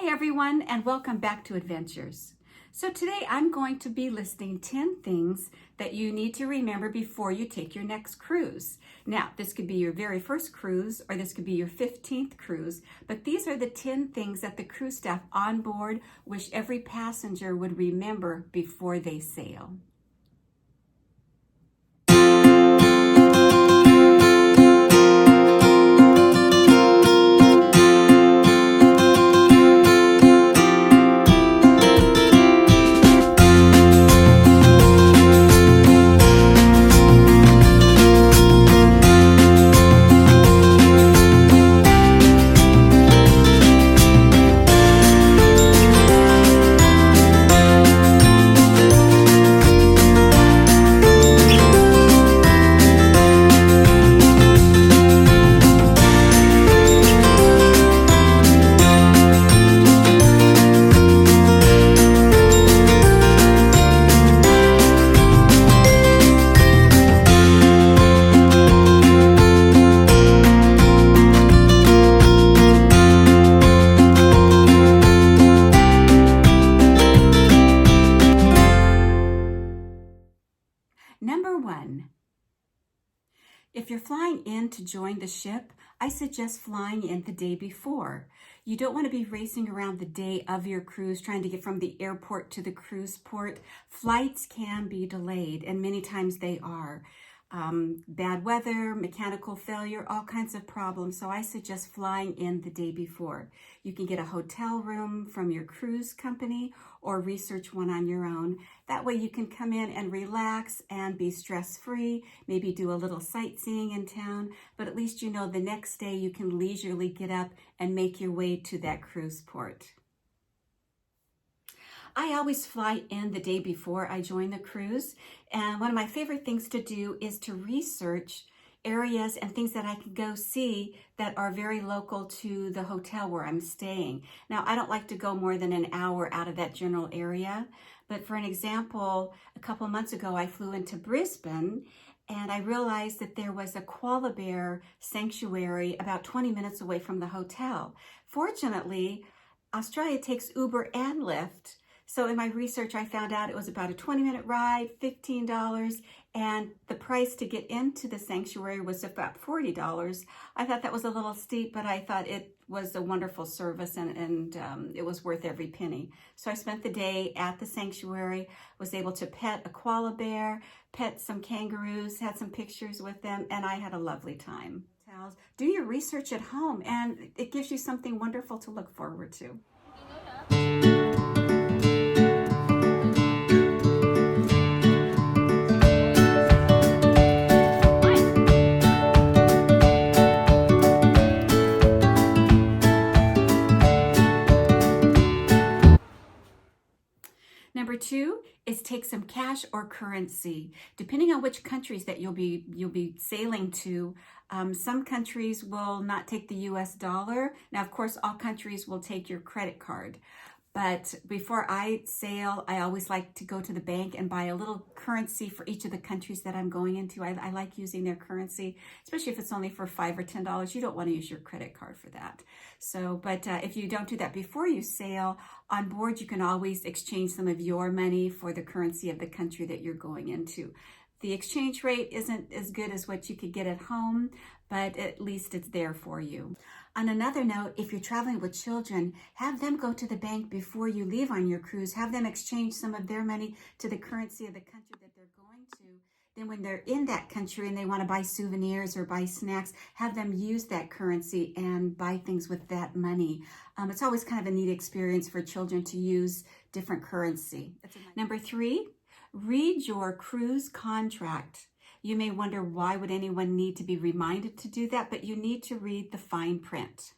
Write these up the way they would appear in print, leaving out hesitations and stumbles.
Hi everyone, and welcome back to Adventures. So today I'm going to be listing 10 things that you need to remember before you take your next cruise. Now, this could be your very first cruise or this could be your 15th cruise, but these are the 10 things that the cruise staff on board wish every passenger would remember before they sail. Number 1, if you're flying in to join the ship, I suggest flying in the day before. You don't want to be racing around the day of your cruise trying to get from the airport to the cruise port. Flights can be delayed, and many times they are. Bad weather, mechanical failure, all kinds of problems. So I suggest flying in the day before. You can get a hotel room from your cruise company or research one on your own. That way you can come in and relax and be stress-free, maybe do a little sightseeing in town, but at least you know the next day you can leisurely get up and make your way to that cruise port. I always fly in the day before I join the cruise, and one of my favorite things to do is to research areas and things that I can go see that are very local to the hotel where I'm staying. Now, I don't like to go more than an hour out of that general area, but for an example, a couple months ago I flew into Brisbane and I realized that there was a koala bear sanctuary about 20 minutes away from the hotel. Fortunately, Australia takes Uber and Lyft. So in my research, I found out it was about a 20-minute ride, $15, and the price to get into the sanctuary was about $40. I thought that was a little steep, but I thought it was a wonderful service and it was worth every penny. So I spent the day at the sanctuary, was able to pet a koala bear, pet some kangaroos, had some pictures with them, and I had a lovely time. Do your research at home, and it gives you something wonderful to look forward to. Number 2 is take some cash or currency. Depending on which countries that you'll be sailing to, some countries will not take the US dollar. Now, of course, all countries will take your credit card. But before I sail, I always like to go to the bank and buy a little currency for each of the countries that I'm going into. I like using their currency, especially if it's only for $5 or $10. You don't want to use your credit card for that. So, but if you don't do that before you sail, on board you can always exchange some of your money for the currency of the country that you're going into. The exchange rate isn't as good as what you could get at home, but at least it's there for you. On another note, if you're traveling with children, have them go to the bank before you leave on your cruise. Have them exchange some of their money to the currency of the country that they're going to. Then when they're in that country and they want to buy souvenirs or buy snacks, have them use that currency and buy things with that money. It's always kind of a neat experience for children to use different currency. Number 3, read your cruise contract. You may wonder, why would anyone need to be reminded to do that? But you need to read the fine print.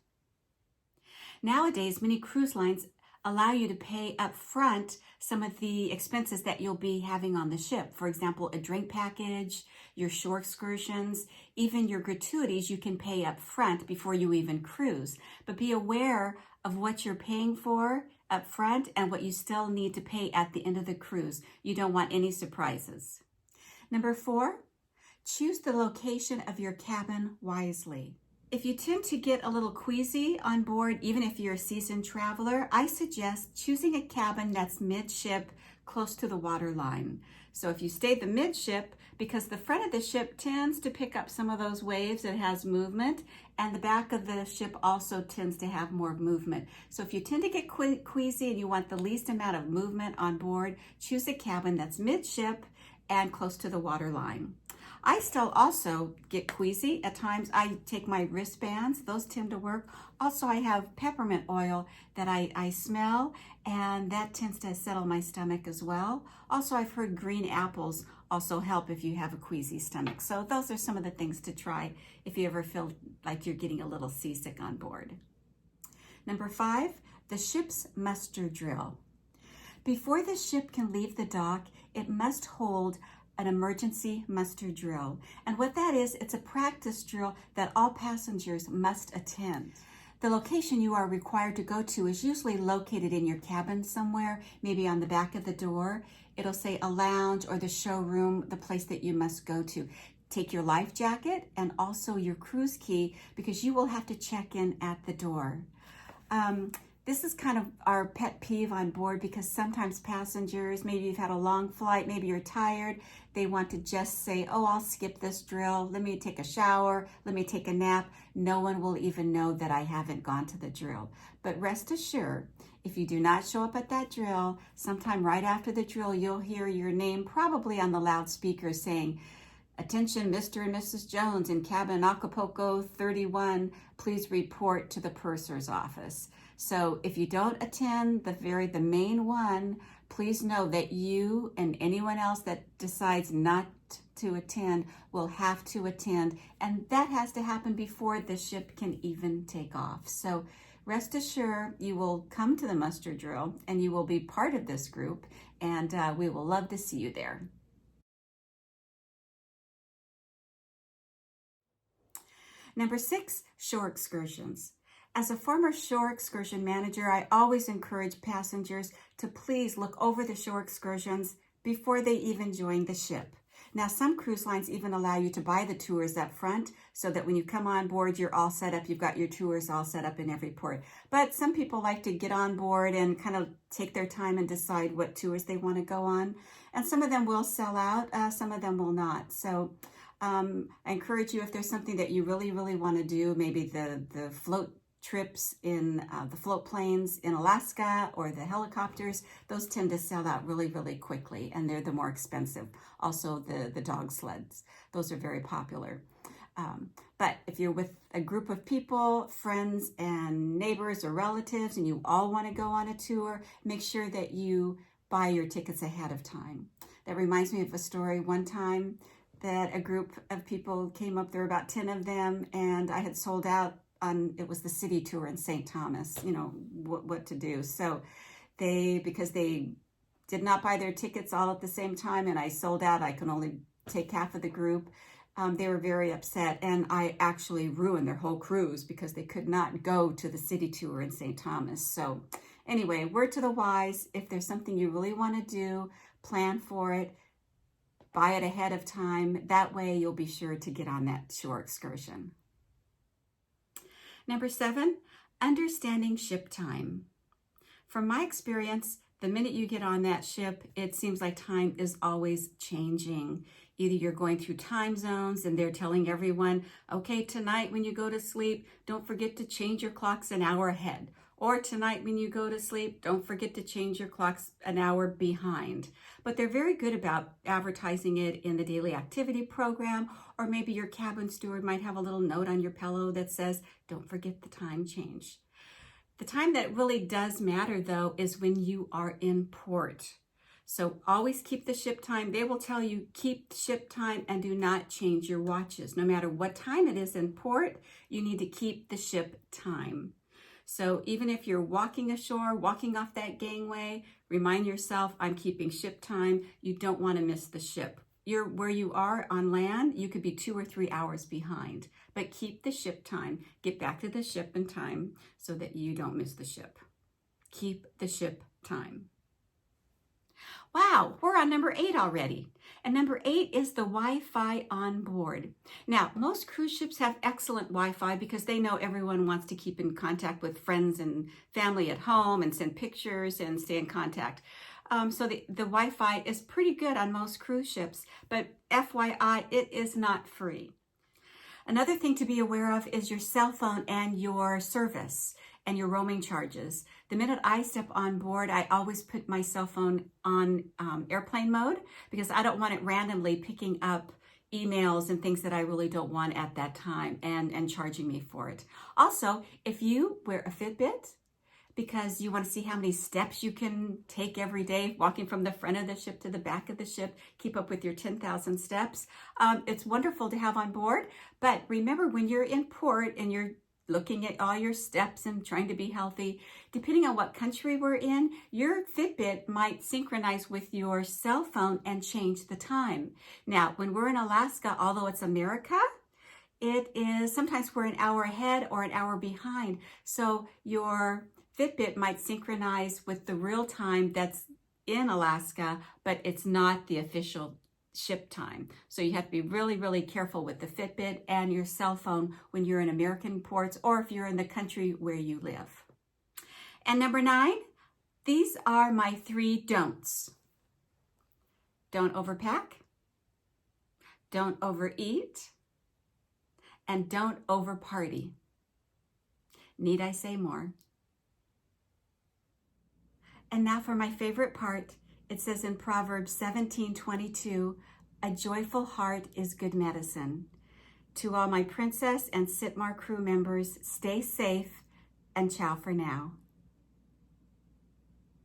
Nowadays, many cruise lines allow you to pay up front some of the expenses that you'll be having on the ship. For example, a drink package, your shore excursions, even your gratuities you can pay up front before you even cruise. But be aware of what you're paying for up front and what you still need to pay at the end of the cruise. You don't want any surprises. Number 4, choose the location of your cabin wisely. If you tend to get a little queasy on board, even if you're a seasoned traveler, I suggest choosing a cabin that's midship, close to the water line. So if you stay the midship, because the front of the ship tends to pick up some of those waves, it has movement, and the back of the ship also tends to have more movement. So if you tend to get queasy and you want the least amount of movement on board, choose a cabin that's midship and close to the water line. I still also get queasy. At times I take my wristbands, those tend to work. Also, I have peppermint oil that I smell, and that tends to settle my stomach as well. Also, I've heard green apples also help if you have a queasy stomach. So those are some of the things to try if you ever feel like you're getting a little seasick on board. Number 5, the ship's muster drill. Before the ship can leave the dock, it must hold an emergency muster drill. And what that is, it's a practice drill that all passengers must attend. The location you are required to go to is usually located in your cabin somewhere, maybe on the back of the door. It'll say a lounge or the showroom, the place that you must go to. Take your life jacket and also your cruise key, because you will have to check in at the door. This is kind of our pet peeve on board, because sometimes passengers, maybe you've had a long flight, maybe you're tired, they want to just say, oh, I'll skip this drill, let me take a shower, let me take a nap. No one will even know that I haven't gone to the drill. But rest assured, if you do not show up at that drill, sometime right after the drill, you'll hear your name probably on the loudspeaker saying, attention, Mr. and Mrs. Jones in cabin Acapulco 31, please report to the purser's office. So if you don't attend the main one, please know that you and anyone else that decides not to attend will have to attend, and that has to happen before the ship can even take off. So rest assured, you will come to the muster drill and you will be part of this group, and we will love to see you there. Number 6, shore excursions. As a former shore excursion manager, I always encourage passengers to please look over the shore excursions before they even join the ship. Now, some cruise lines even allow you to buy the tours up front so that when you come on board, you're all set up. You've got your tours all set up in every port. But some people like to get on board and kind of take their time and decide what tours they want to go on. And some of them will sell out, some of them will not. So I encourage you, if there's something that you really, really want to do, maybe the float trips in the float planes in Alaska or the helicopters, those tend to sell out really, really quickly, and they're the more expensive. Also, the dog sleds, those are very popular. But if you're with a group of people, friends and neighbors or relatives, and you all want to go on a tour, make sure that you buy your tickets ahead of time. That reminds me of a story one time that a group of people came up, there were about 10 of them, and I had sold out on, it was the city tour in St. Thomas, you know, what to do. So because they did not buy their tickets all at the same time and I sold out, I could only take half of the group. They were very upset, and I actually ruined their whole cruise because they could not go to the city tour in St. Thomas. So anyway, word to the wise, if there's something you really want to do, plan for it, buy it ahead of time. That way you'll be sure to get on that shore excursion. Number 7, understanding ship time. From my experience, the minute you get on that ship, it seems like time is always changing. Either you're going through time zones and they're telling everyone, okay, tonight when you go to sleep, don't forget to change your clocks an hour ahead. Or tonight when you go to sleep, don't forget to change your clocks an hour behind. But they're very good about advertising it in the daily activity program, or maybe your cabin steward might have a little note on your pillow that says, don't forget the time change. The time that really does matter, though, is when you are in port. So always keep the ship time. They will tell you, keep ship time and do not change your watches. No matter what time it is in port, you need to keep the ship time. So even if you're walking ashore, walking off that gangway, remind yourself, I'm keeping ship time. You don't want to miss the ship. Where you are on land, you could be 2 or 3 hours behind, but keep the ship time. Get back to the ship in time so that you don't miss the ship. Keep the ship time. Wow, we're on number 8 already. And number 8 is the Wi-Fi on board. Now, most cruise ships have excellent Wi-Fi because they know everyone wants to keep in contact with friends and family at home and send pictures and stay in contact. So the Wi-Fi is pretty good on most cruise ships, but FYI, it is not free. Another thing to be aware of is your cell phone and your service and your roaming charges. The minute I step on board, I always put my cell phone on airplane mode because I don't want it randomly picking up emails and things that I really don't want at that time and charging me for it. Also, if you wear a Fitbit, because you want to see how many steps you can take every day, walking from the front of the ship to the back of the ship, keep up with your 10,000 steps. It's wonderful to have on board, but remember when you're in port and you're looking at all your steps and trying to be healthy, depending on what country we're in, your Fitbit might synchronize with your cell phone and change the time. Now, when we're in Alaska, although it's America, it is sometimes we're an hour ahead or an hour behind. So your Fitbit might synchronize with the real time that's in Alaska, but it's not the official ship time. So you have to be really, really careful with the Fitbit and your cell phone when you're in American ports or if you're in the country where you live. And number 9, these are my 3 don'ts. Don't overpack, don't overeat, and don't overparty. Need I say more? And now for my favorite part, it says in Proverbs 17:22, a joyful heart is good medicine. To all my Princess and Sitmar crew members, stay safe and ciao for now.